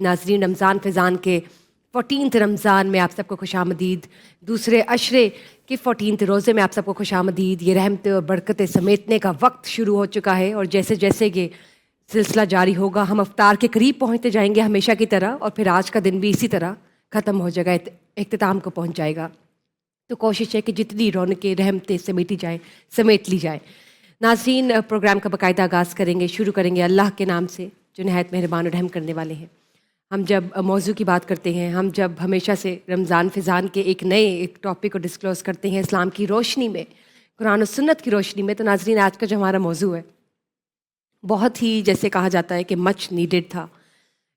नाज़रीन, रमज़ान फ़िज़ान के 14th रमज़ान में आप सबको खुशामदीद। दूसरे अशरे के 14th रोज़े में आप सबको खुशामदीद। ये रहमतें और बरकतें समेटने का वक्त शुरू हो चुका है और जैसे जैसे ये सिलसिला जारी होगा हम अफ्तार के करीब पहुँचते जाएंगे हमेशा की तरह, और फिर आज का दिन भी इसी तरह ख़त्म हो जाएगा, इख्तिताम को पहुँच जाएगा। तो कोशिश है कि जितनी रौनकें रहमतें समेटी जाएँ, समेट ली जाए। नाज़रीन, प्रोग्राम का बाकायदा आगाज़ करेंगे, शुरू करेंगे अल्लाह के नाम से जो नहायत मेहरबान और रहम करने वाले हैं। हम जब मौजू की बात करते हैं, हम जब हमेशा से रमज़ान फ़िज़ान के एक टॉपिक को डिस्क्लोज़ करते हैं इस्लाम की रोशनी में, कुरान और सुन्नत की रोशनी में, तो नाज़रीन आज का जो हमारा मौजू है बहुत ही, जैसे कहा जाता है कि मच नीडेड था।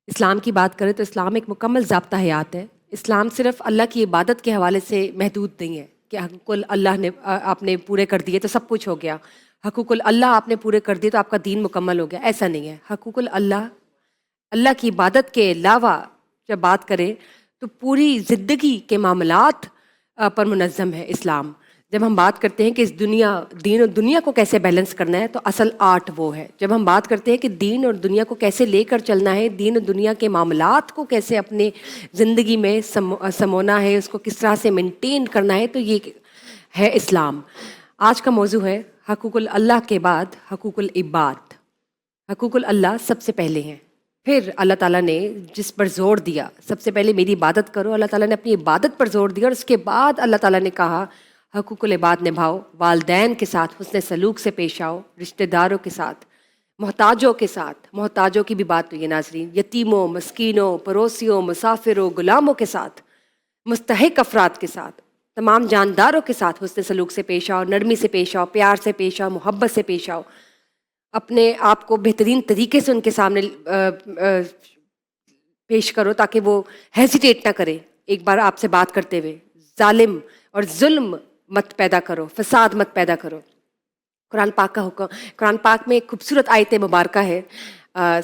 इस्लाम की बात करें तो इस्लाम एक मुकम्मल ज़ाब्ता हयात है। इस्लाम सिर्फ़ अल्लाह की इबादत के हवाले से महदूद नहीं है कि हक़ुक़ुल अल्लाह ने आपने पूरे कर दिए तो सब कुछ हो गया, हक़ुक़ुल अल्लाह आपने पूरे कर दिए तो आपका दीन मुकम्मल हो गया, ऐसा नहीं है। हक़ुक़ुल अल्लाह, अल्लाह की इबादत के अलावा जब बात करें तो पूरी ज़िंदगी के मामलात पर मुनज़्ज़म है इस्लाम। जब हम बात करते हैं कि इस दीन और दुनिया को कैसे बैलेंस करना है, तो असल आर्ट वो है। जब हम बात करते हैं कि दीन और दुनिया को कैसे लेकर चलना है, दीन और दुनिया के मामलात को कैसे अपने ज़िंदगी में समोना है, उसको किस तरह से मेंटेन करना है, तो ये है इस्लाम। आज का मौजू है हक़ुक़ुल अल्लाह के बाद हक़ुक़ुल इबाद। हक़ुक़ुल अल्लाह सबसे पहले हैं, फिर अल्लाह ताला ने जिस पर ज़ोर दिया, सबसे पहले मेरी इबादत करो, अल्लाह ताला ने अपनी इबादत पर ज़ोर दिया, और उसके बाद अल्लाह ताला ने कहा हक़ुक़ुल इबाद निभाओ, वालदैन के साथ हुस्न सलूक से पेश आओ, रिश्तेदारों के साथ, मोहताजों के साथ, मोहताजों की भी बात हुई है नाज़रीन, यतीमों, मस्कीनों, पड़ोसियों, मुसाफिरों, गुलामों के साथ, मुस्तहिक अफराद के साथ, तमाम जानदारों के साथ हुस्न सलूक से पेश आओ, नरमी से पेश आओ, प्यार से पेश आओ, मोहब्बत से पेश आओ। अपने आप को बेहतरीन तरीके से उनके सामने पेश करो ताकि वो हेजिटेट ना करें एक बार आपसे बात करते हुए। जालिम और जुल्म मत पैदा करो, फसाद मत पैदा करो। कुरान पाक का हुक्म, कुरान पाक में एक खूबसूरत आयत मुबारका है,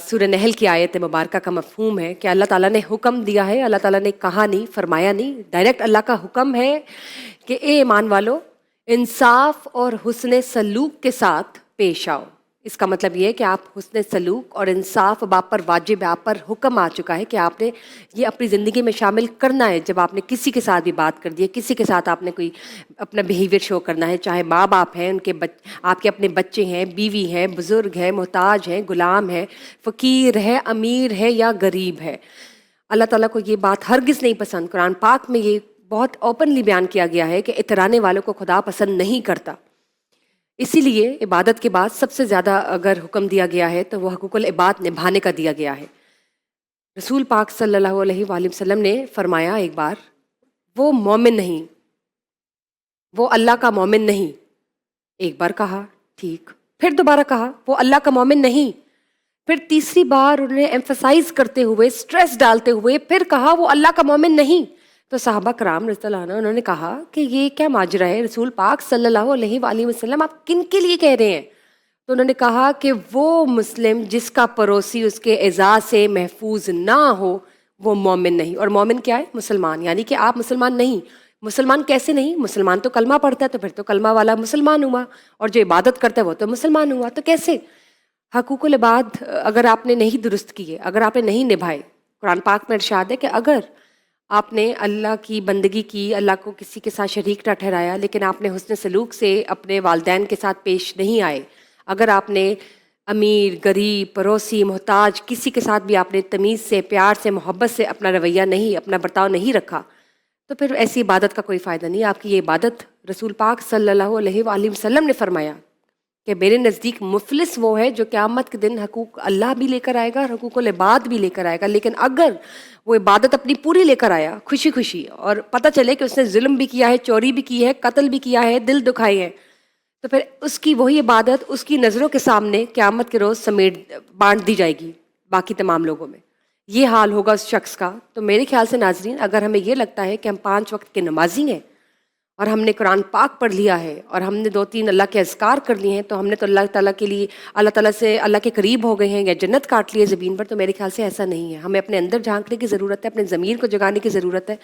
सूरह नहल की आयत मुबारका का मफ़हूम है कि अल्लाह ताला ने हुक्म दिया है, अल्लाह ताला ने कहा नहीं, फरमाया नहीं, डायरेक्ट अल्लाह का हुक्म है कि ए ईमान वालो, इंसाफ और हुस्न सलूक के साथ पेश आओ। इसका मतलब ये है कि आप हुस्न सलूक और इंसाफ अब आप पर वाजिब है, आप पर हुक्म आ चुका है कि आपने ये अपनी ज़िंदगी में शामिल करना है। जब आपने किसी के साथ भी बात कर दी है, किसी के साथ आपने कोई अपना बिहेवियर शो करना है, चाहे माँ बाप हैं, आपके अपने बच्चे हैं, बीवी हैं, बुज़ुर्ग हैं, मोहताज हैं, ग़ुलाम हैं, फ़कीर है, अमीर है या गरीब है, अल्लाह ताला को ये बात हरगिज़ नहीं पसंद। कुरान पाक में ये बहुत ओपनली बयान किया गया है कि इतराने वालों को खुदा पसंद नहीं करता। इसीलिए इबादत के बाद सबसे ज़्यादा अगर हुक्म दिया गया है तो वह हक़ुक़ुल इबाद निभाने का दिया गया है। रसूल पाक सल्लल्लाहु अलैहि वसल्लम ने फरमाया एक बार, वो मोमिन नहीं, वो अल्लाह का मोमिन नहीं। एक बार कहा ठीक, फिर दोबारा कहा वो अल्लाह का मोमिन नहीं, फिर तीसरी बार उन्होंने एम्फसाइज करते हुए, स्ट्रेस डालते हुए फिर कहा वो अल्लाह का मोमिन नहीं। तो साहबा कराम रज़ियल्लाहु अन्हुम उन्होंने कहा कि ये क्या माजरा है रसूल पाक सल्लल्लाहु अलैहि वसल्लम, आप किन के लिए कह रहे हैं? तो उन्होंने कहा कि वो मुस्लिम जिसका पड़ोसी उसके एजाज़ से महफूज ना हो वो मोमिन नहीं। और मोमिन क्या है? मुसलमान। यानी कि आप मुसलमान नहीं। मुसलमान कैसे नहीं? मुसलमान तो कलमा पढ़ता है, तो फिर तो कलमा वाला मुसलमान हुआ, और जो इबादत करता है वो तो मुसलमान हुआ। तो कैसे? हक़ुक़ुल इबाद अगर आपने नहीं दुरुस्त किए, अगर आपने नहीं निभाए, कुरान पाक में इरशाद है कि अगर आपने अल्लाह की बंदगी की, अल्लाह को किसी के साथ शरीक ना ठहराया, लेकिन आपने हुस्न सलूक से अपने वालदैन के साथ पेश नहीं आए, अगर आपने अमीर, गरीब, पड़ोसी, मोहताज किसी के साथ भी आपने तमीज़ से, प्यार से, मोहब्बत से अपना रवैया नहीं, अपना बर्ताव नहीं रखा, तो फिर ऐसी इबादत का कोई फ़ायदा नहीं। आपकी ये इबादत रसूल पाक सल्लल्लाहु अलैहि वसल्लम ने फरमाया कि मेरे नज़दीक मुफलिस वो है जो क़यामत के दिन हक़ूक़ अल्लाह भी लेकर आएगा और हक़ूक़ुल इबाद भी लेकर आएगा। लेकिन अगर वो इबादत अपनी पूरी लेकर आया खुशी खुशी, और पता चले कि उसने जुल्म भी किया है, चोरी भी की है, कत्ल भी किया है, दिल दुखाए हैं, तो फिर उसकी वही इबादत उसकी नज़रों के सामने क़यामत के रोज़ समेट बांट दी जाएगी बाकी तमाम लोगों में। ये हाल होगा उस शख्स का। तो मेरे ख्याल से नाज़रीन, अगर हमें ये लगता है कि हम 5 वक्त के नमाजी हैं और हमने कुरान पाक पढ़ लिया है और हमने 2-3 अल्लाह के अज़कार कर लिए हैं, तो हमने तो अल्लाह ताला के लिए, अल्लाह ताला से अल्लाह के करीब हो गए हैं या जन्नत काट ली है ज़मीन पर, तो मेरे ख्याल से ऐसा नहीं है। हमें अपने अंदर झांकने की ज़रूरत है, अपने ज़मीर को जगाने की ज़रूरत है।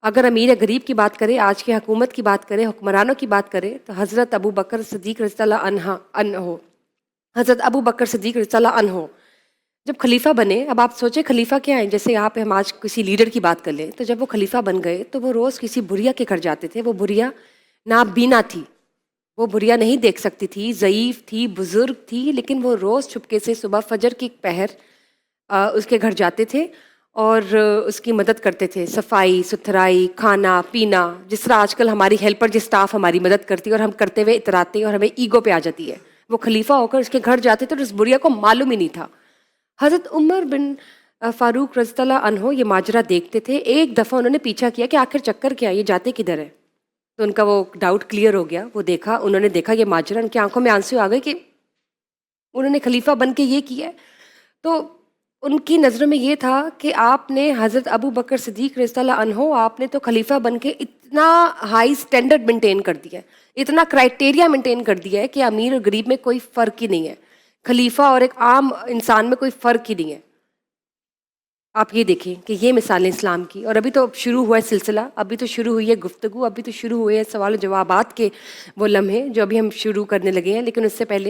अगर अमीर या गरीब की बात करें, आज की हुकूमत की बात करें, हुक्मरानों की बात करें, तो हज़रत अबू बकर सिद्दीक़ रज़ियल्लाहु अन्हु, हज़रत अबू बकर सिद्दीक़ रज़ियल्लाहु अन्हु جب خلیفہ بنے، اب آپ سوچیں خلیفہ کیا ہیں، جیسے یہاں پہ ہم آج کسی لیڈر کی بات کر لیں، تو جب وہ خلیفہ بن گئے تو وہ روز کسی بڑھیا کے گھر جاتے تھے. وہ بڑھیا نابینا تھی، وہ بڑھیا نہیں دیکھ سکتی تھی، ضعیف تھی، بزرگ تھی، لیکن وہ روز چھپکے سے صبح فجر کی پہر اس کے گھر جاتے تھے اور اس کی مدد کرتے تھے، صفائی ستھرائی، کھانا پینا. جس طرح آج کل ہماری ہیلپر جو اسٹاف ہماری مدد کرتی ہے اور ہم کرتے ہوئے اتراتے ہیں اور ہمیں ایگو پہ آ جاتی ہے، وہ خلیفہ ہو کر اس کے گھر جاتے تھے اور اس بڑھیا کو معلوم ہی نہیں تھا. حضرت عمر بن فاروق رضی اللہ عنہ یہ ماجرا دیکھتے تھے. ایک دفعہ انہوں نے پیچھا کیا کہ آخر چکر کیا، یہ جاتے کدھر ہے. تو ان کا وہ ڈاؤٹ کلیئر ہو گیا. وہ دیکھا، انہوں نے دیکھا یہ ماجرا، ان کی آنکھوں میں آنسو آ گئے کہ انہوں نے خلیفہ بن کے یہ کیا ہے. تو ان کی نظروں میں یہ تھا کہ آپ نے حضرت ابو بکر صدیق رضی اللہ عنہ، آپ نے تو خلیفہ بن کے اتنا ہائی اسٹینڈرڈ مینٹین کر دیا ہے، اتنا کرائٹیریا مینٹین کر دیا ہے کہ امیر اور غریب میں کوئی فرق ہی نہیں ہے، خلیفہ اور ایک عام انسان میں کوئی فرق ہی نہیں ہے. آپ یہ دیکھیں کہ یہ مثالیں اسلام کی. اور ابھی تو شروع ہوا ہے سلسلہ، ابھی تو شروع ہوئی ہے گفتگو، ابھی تو شروع ہوئے ہیں سوال و جوابات کے وہ لمحے جو ابھی ہم شروع کرنے لگے ہیں. لیکن اس سے پہلے